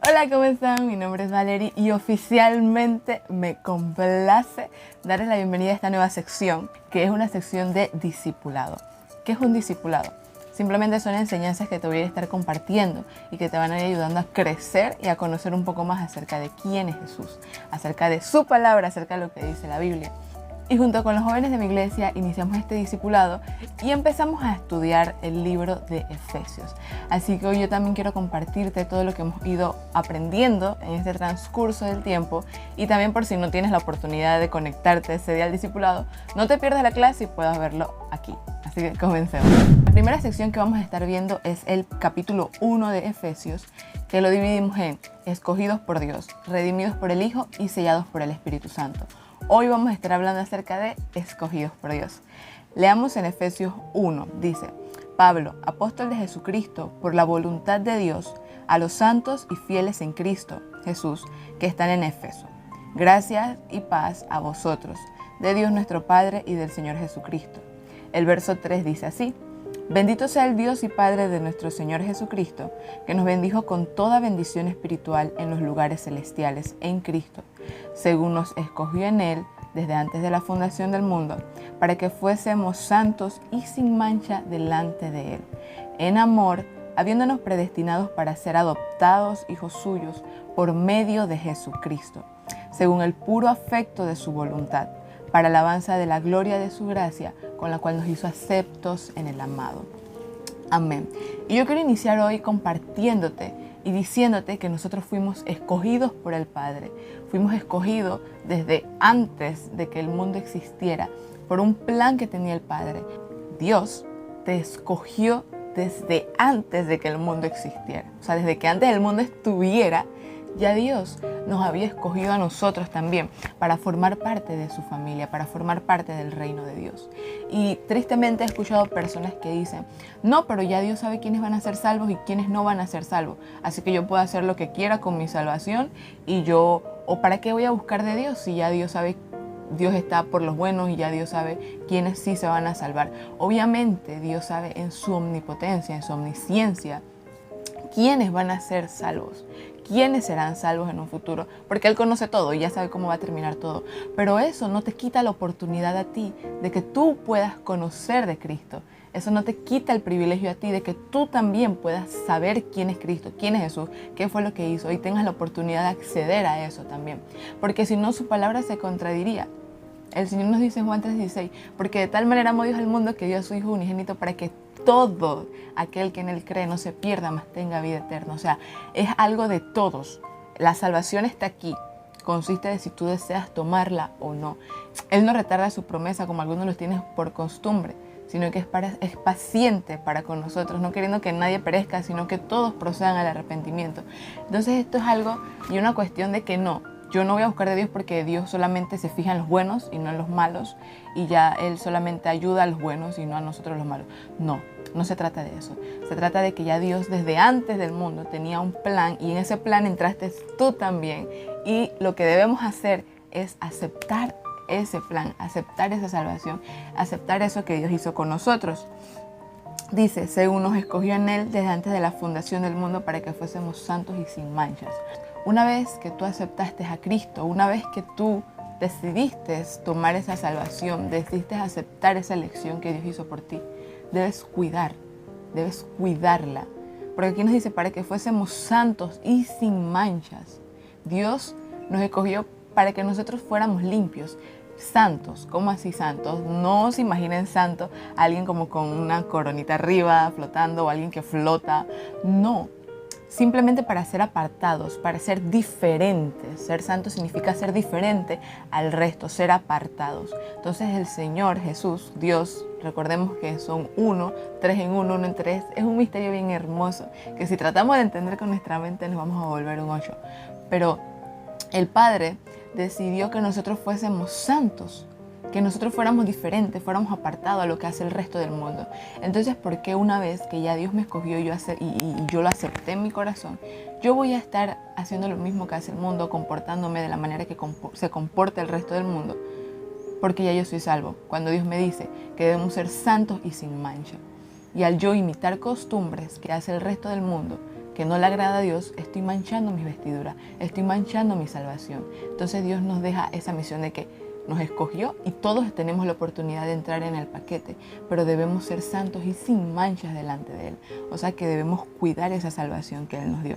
Hola, ¿cómo están? Mi nombre es Valerie y oficialmente me complace darles la bienvenida a esta nueva sección, que es una sección de discipulado. ¿Qué es un discipulado? Simplemente son enseñanzas que te voy a estar compartiendo y que te van a ir ayudando a crecer y a conocer un poco más acerca de quién es Jesús, acerca de su palabra, acerca de lo que dice la Biblia. Y junto con los jóvenes de mi iglesia iniciamos este discipulado y empezamos a estudiar el libro de Efesios. Así que hoy yo también quiero compartirte todo lo que hemos ido aprendiendo en este transcurso del tiempo, y también, por si no tienes la oportunidad de conectarte ese día al discipulado, no te pierdas la clase y puedas verlo aquí. Así que comencemos. La primera sección que vamos a estar viendo es el capítulo 1 de Efesios, que lo dividimos en escogidos por Dios, redimidos por el Hijo y sellados por el Espíritu Santo. Hoy vamos a estar hablando acerca de escogidos por Dios. Leamos en Efesios 1, dice: Pablo, apóstol de Jesucristo, por la voluntad de Dios, a los santos y fieles en Cristo Jesús, que están en Éfeso. Gracias y paz a vosotros, de Dios nuestro Padre y del Señor Jesucristo. El verso 3 dice así: Bendito sea el Dios y Padre de nuestro Señor Jesucristo, que nos bendijo con toda bendición espiritual en los lugares celestiales en Cristo, según nos escogió en Él desde antes de la fundación del mundo, para que fuésemos santos y sin mancha delante de Él, en amor, habiéndonos predestinados para ser adoptados hijos suyos por medio de Jesucristo, según el puro afecto de su voluntad, para alabanza de la gloria de su gracia, con la cual nos hizo aceptos en el amado. Amén. Y yo quiero iniciar hoy compartiéndote y diciéndote que nosotros fuimos escogidos por el Padre. Fuimos escogidos desde antes de que el mundo existiera, por un plan que tenía el Padre. Dios te escogió desde antes de que el mundo existiera. O sea, desde que antes el mundo estuviera, ya Dios nos había escogido a nosotros también para formar parte de su familia, para formar parte del reino de Dios. Y tristemente he escuchado personas que dicen: no, pero ya Dios sabe quiénes van a ser salvos y quiénes no van a ser salvos, así que yo puedo hacer lo que quiera con mi salvación, o ¿para qué voy a buscar de Dios si ya Dios sabe? Dios está por los buenos y ya Dios sabe quiénes sí se van a salvar. Obviamente Dios sabe en su omnipotencia, en su omnisciencia, quiénes van a ser salvos, quiénes serán salvos en un futuro, porque Él conoce todo y ya sabe cómo va a terminar todo. Pero eso no te quita la oportunidad a ti de que tú puedas conocer de Cristo. Eso no te quita el privilegio a ti de que tú también puedas saber quién es Cristo, quién es Jesús, qué fue lo que hizo, y tengas la oportunidad de acceder a eso también. Porque si no, su palabra se contradiría. El Señor nos dice en Juan 3:16, porque de tal manera amó Dios al mundo que dio a su Hijo unigénito para que todo aquel que en Él cree no se pierda, mas tenga vida eterna. O sea, es algo de todos. La salvación está aquí. Consiste de si tú deseas tomarla o no. Él no retarda su promesa como algunos los tienen por costumbre, sino que es paciente para con nosotros, no queriendo que nadie perezca, sino que todos procedan al arrepentimiento. Entonces esto es algo y una cuestión de que no. Yo no voy a buscar de Dios porque Dios solamente se fija en los buenos y no en los malos, y ya Él solamente ayuda a los buenos y no a nosotros los malos. No, no se trata de eso. Se trata de que ya Dios desde antes del mundo tenía un plan, y en ese plan entraste tú también. Y lo que debemos hacer es aceptar ese plan, aceptar esa salvación, aceptar eso que Dios hizo con nosotros. Dice: según nos escogió en Él desde antes de la fundación del mundo para que fuésemos santos y sin manchas. Una vez que tú aceptaste a Cristo, una vez que tú decidiste tomar esa salvación, decidiste aceptar esa elección que Dios hizo por ti, debes cuidarla. Porque aquí nos dice: para que fuésemos santos y sin manchas. Dios nos escogió para que nosotros fuéramos limpios. Santos, ¿cómo así santos? No se imaginen santo a alguien como con una coronita arriba flotando, o alguien que flota. No, simplemente para ser apartados, para ser diferentes. Ser santo significa ser diferente al resto, ser apartados. Entonces el Señor Jesús, Dios, recordemos que son uno, tres en uno, uno en tres. Es un misterio bien hermoso que si tratamos de entender con nuestra mente nos vamos a volver un hoyo. Pero el Padre decidió que nosotros fuésemos santos, que nosotros fuéramos diferentes, fuéramos apartados a lo que hace el resto del mundo. Entonces, ¿por qué una vez que ya Dios me escogió y yo lo acepté en mi corazón, yo voy a estar haciendo lo mismo que hace el mundo, comportándome de la manera que se comporta el resto del mundo? Porque ya yo soy salvo. Cuando Dios me dice que debemos ser santos y sin mancha. Y al yo imitar costumbres que hace el resto del mundo, que no le agrada a Dios, estoy manchando mis vestiduras, estoy manchando mi salvación. Entonces Dios nos deja esa misión de que nos escogió y todos tenemos la oportunidad de entrar en el paquete, pero debemos ser santos y sin manchas delante de Él. O sea que debemos cuidar esa salvación que Él nos dio.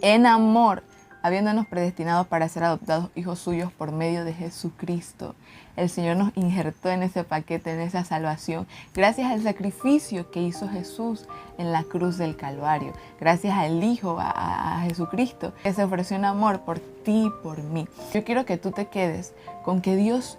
En amor, habiéndonos predestinados para ser adoptados hijos suyos por medio de Jesucristo. El Señor nos injertó en ese paquete, en esa salvación, gracias al sacrificio que hizo Jesús en la cruz del Calvario, gracias al Hijo, a Jesucristo, que se ofreció en amor por ti y por mí. Yo quiero que tú te quedes con que Dios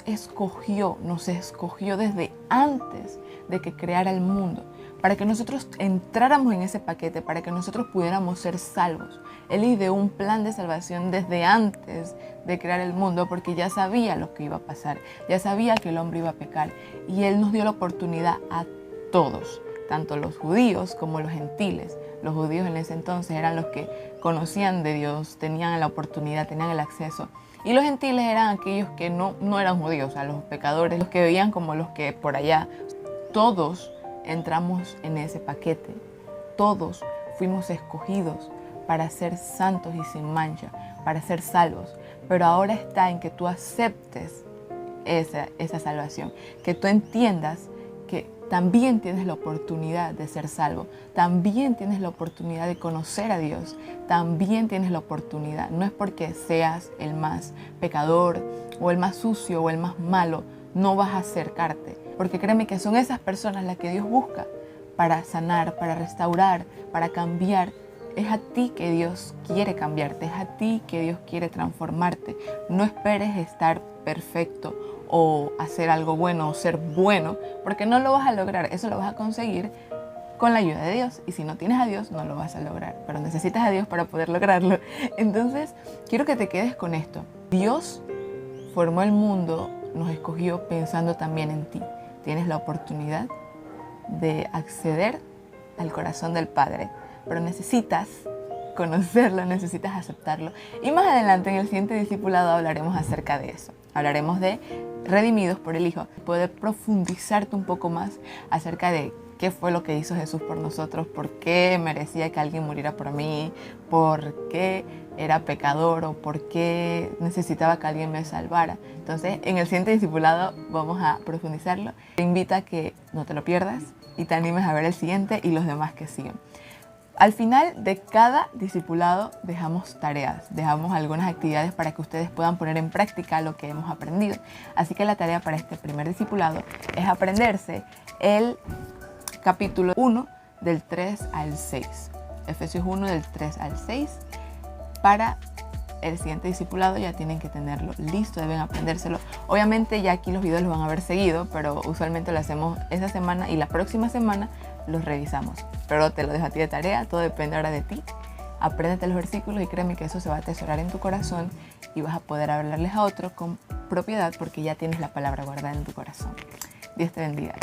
nos escogió desde antes de que creara el mundo, para que nosotros entráramos en ese paquete, para que nosotros pudiéramos ser salvos. Él ideó un plan de salvación desde antes de crear el mundo, porque ya sabía lo que iba a pasar, ya sabía que el hombre iba a pecar, y Él nos dio la oportunidad a todos, tanto los judíos como los gentiles. Los judíos en ese entonces eran los que conocían de Dios, tenían la oportunidad, tenían el acceso. Y los gentiles eran aquellos que no eran judíos, o sea, los pecadores, los que veían como los que por allá. Todos entramos en ese paquete. Todos fuimos escogidos para ser santos y sin mancha, para ser salvos. Pero ahora está en que tú aceptes esa salvación, que tú entiendas que también tienes la oportunidad de ser salvo, también tienes la oportunidad de conocer a Dios, también tienes la oportunidad. No es porque seas el más pecador o el más sucio o el más malo, no vas a acercarte. Porque créeme que son esas personas las que Dios busca para sanar, para restaurar, para cambiar. Es a ti que Dios quiere cambiarte, es a ti que Dios quiere transformarte. No esperes estar perfecto o hacer algo bueno o ser bueno, porque no lo vas a lograr. Eso lo vas a conseguir con la ayuda de Dios. Y si no tienes a Dios, no lo vas a lograr. Pero necesitas a Dios para poder lograrlo. Entonces, quiero que te quedes con esto. Dios formó el mundo, nos escogió pensando también en ti. Tienes la oportunidad de acceder al corazón del Padre, pero necesitas conocerlo, necesitas aceptarlo. Y más adelante en el siguiente discipulado hablaremos acerca de eso. Hablaremos de redimidos por el Hijo. Poder profundizarte un poco más acerca de qué fue lo que hizo Jesús por nosotros, por qué merecía que alguien muriera por mí, por qué era pecador o por qué necesitaba que alguien me salvara. Entonces, en el siguiente discipulado vamos a profundizarlo. Te invito a que no te lo pierdas y te animes a ver el siguiente y los demás que siguen. Al final de cada discipulado dejamos tareas, dejamos algunas actividades para que ustedes puedan poner en práctica lo que hemos aprendido. Así que la tarea para este primer discipulado es aprenderse el capítulo 1 del 3 al 6. Efesios 1 del 3 al 6. Para el siguiente discipulado ya tienen que tenerlo listo, deben aprendérselo. Obviamente ya aquí los videos los van a haber seguido, pero usualmente lo hacemos esta semana y la próxima semana los revisamos. Pero te lo dejo a ti de tarea, todo depende ahora de ti. Apréndete los versículos y créeme que eso se va a atesorar en tu corazón y vas a poder hablarles a otros con propiedad porque ya tienes la palabra guardada en tu corazón. Dios te bendiga.